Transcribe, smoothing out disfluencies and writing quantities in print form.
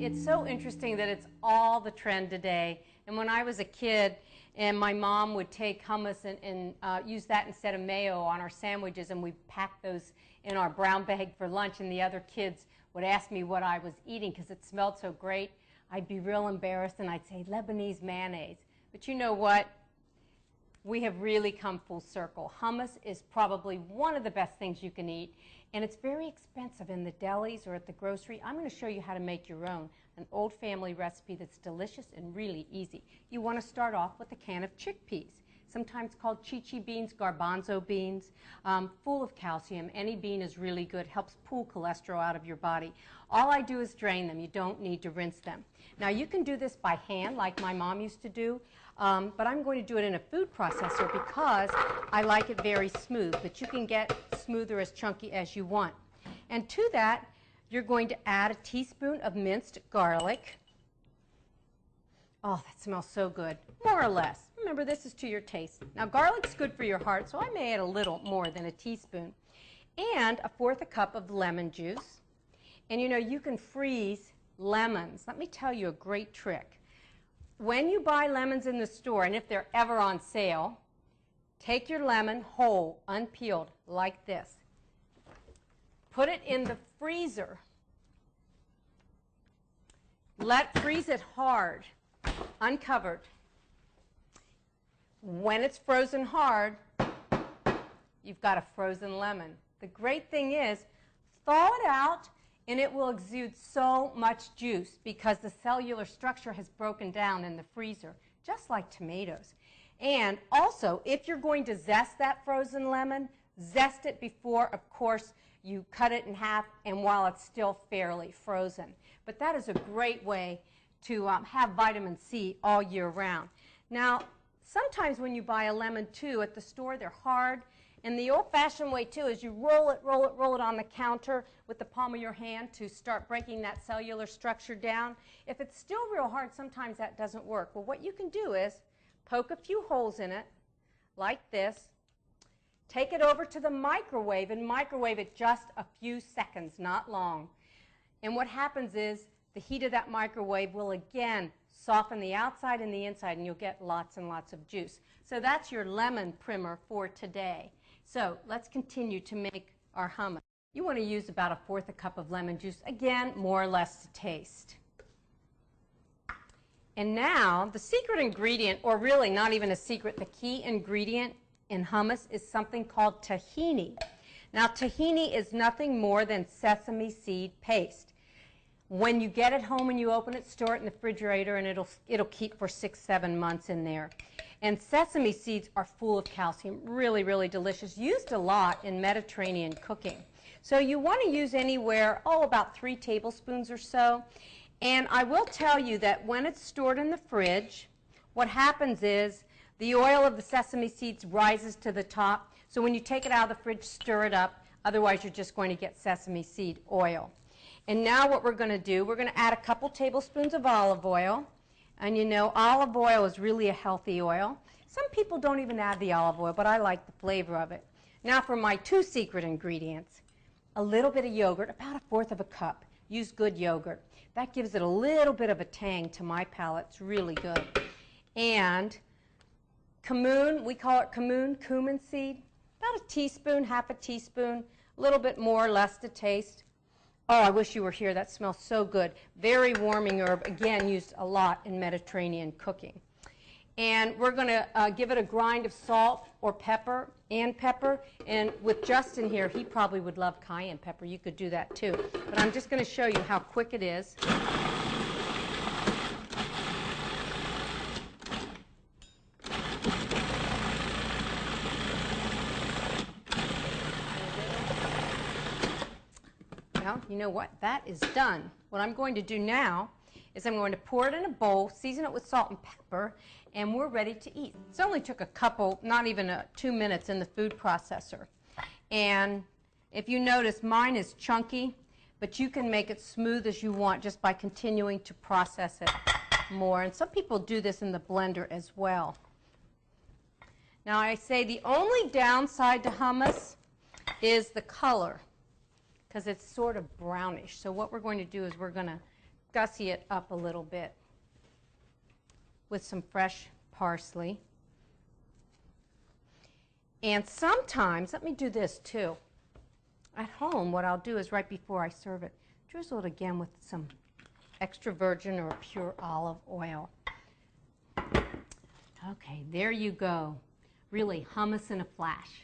It's so interesting that it's all the trend today. And when I was a kid, and my mom would take hummus and use that instead of mayo on our sandwiches, and we'd pack those in our brown bag for lunch, and the other kids would ask me what I was eating because it smelled so great. I'd be real embarrassed, and I'd say Lebanese mayonnaise. But you know what? We have really come full circle. Hummus is probably one of the best things you can eat, and it's very expensive in the delis or at the grocery. I'm going to show you how to make your own, an old family recipe that's delicious and really easy. You want to start off with a can of chickpeas, sometimes called chichi beans, garbanzo beans, full of calcium. Any bean is really good, helps pull cholesterol out of your body. All I do is drain them. You don't need to rinse them. Now you can do this by hand like my mom used to do, but I'm going to do it in a food processor because I like it very smooth, but you can get smoother as chunky as you want. And to that, you're going to add a teaspoon of minced garlic. Oh, that smells so good, more or less. Remember, this is to your taste. Now, garlic's good for your heart, so I may add a little more than a teaspoon. And 1/4 cup of lemon juice. And you know, you can freeze lemons. Let me tell you a great trick. When you buy lemons in the store, and if they're ever on sale, take your lemon whole, unpeeled, like this. Put it in the freezer. Freeze it hard, uncovered. When it's frozen hard, you've got a frozen lemon. The great thing is, thaw it out, and it will exude so much juice because the cellular structure has broken down in the freezer, just like tomatoes. And also, if you're going to zest that frozen lemon, zest it before, of course, you cut it in half and while it's still fairly frozen. But that is a great way to have vitamin C all year round. Now, sometimes when you buy a lemon, too, at the store, they're hard. And the old-fashioned way, too, is you roll it on the counter with the palm of your hand to start breaking that cellular structure down. If it's still real hard, sometimes that doesn't work. Well, what you can do is poke a few holes in it, like this. Take it over to the microwave and microwave it just a few seconds, not long. And what happens is the heat of that microwave will again soften the outside and the inside, and you'll get lots and lots of juice. So that's your lemon primer for today. So let's continue to make our hummus. You want to use about 1/4 cup of lemon juice, again, more or less to taste. And now the secret ingredient, or really not even a secret, the key ingredient in hummus is something called tahini. Now, tahini is nothing more than sesame seed paste. When you get it home and you open it, store it in the refrigerator, and it'll keep for 6-7 months in there. And sesame seeds are full of calcium, really, really delicious, used a lot in Mediterranean cooking. So you want to use anywhere, about 3 tablespoons or so. And I will tell you that when it's stored in the fridge, what happens is the oil of the sesame seeds rises to the top. So when you take it out of the fridge, stir it up. Otherwise, you're just going to get sesame seed oil. And now what we're going to do, we're going to add a couple tablespoons of olive oil. And you know, olive oil is really a healthy oil. Some people don't even add the olive oil, but I like the flavor of it. Now for my 2 secret ingredients. A little bit of yogurt, about 1/4 cup. Use good yogurt. That gives it a little bit of a tang to my palate. It's really good. And cumin, we call it cumin seed. About a teaspoon, 1/2 teaspoon, a little bit more, less to taste. Oh, I wish you were here. That smells so good. Very warming herb, again, used a lot in Mediterranean cooking. And we're going to give it a grind of salt or pepper, and with Justin here, he probably would love cayenne pepper. You could do that too. But I'm just going to show you how quick it is. Well, you know what? That is done. What I'm going to do now is I'm going to pour it in a bowl, season it with salt and pepper, and we're ready to eat. It only took a couple, not even 2 minutes in the food processor. And if you notice, mine is chunky, but you can make it smooth as you want just by continuing to process it more. And some people do this in the blender as well. Now I say the only downside to hummus is the color, because it's sort of brownish. So what we're going to do is we're going to gussy it up a little bit with some fresh parsley. And sometimes, let me do this too. At home, what I'll do is right before I serve it, drizzle it again with some extra virgin or pure olive oil. Okay, there you go. Really hummus in a flash.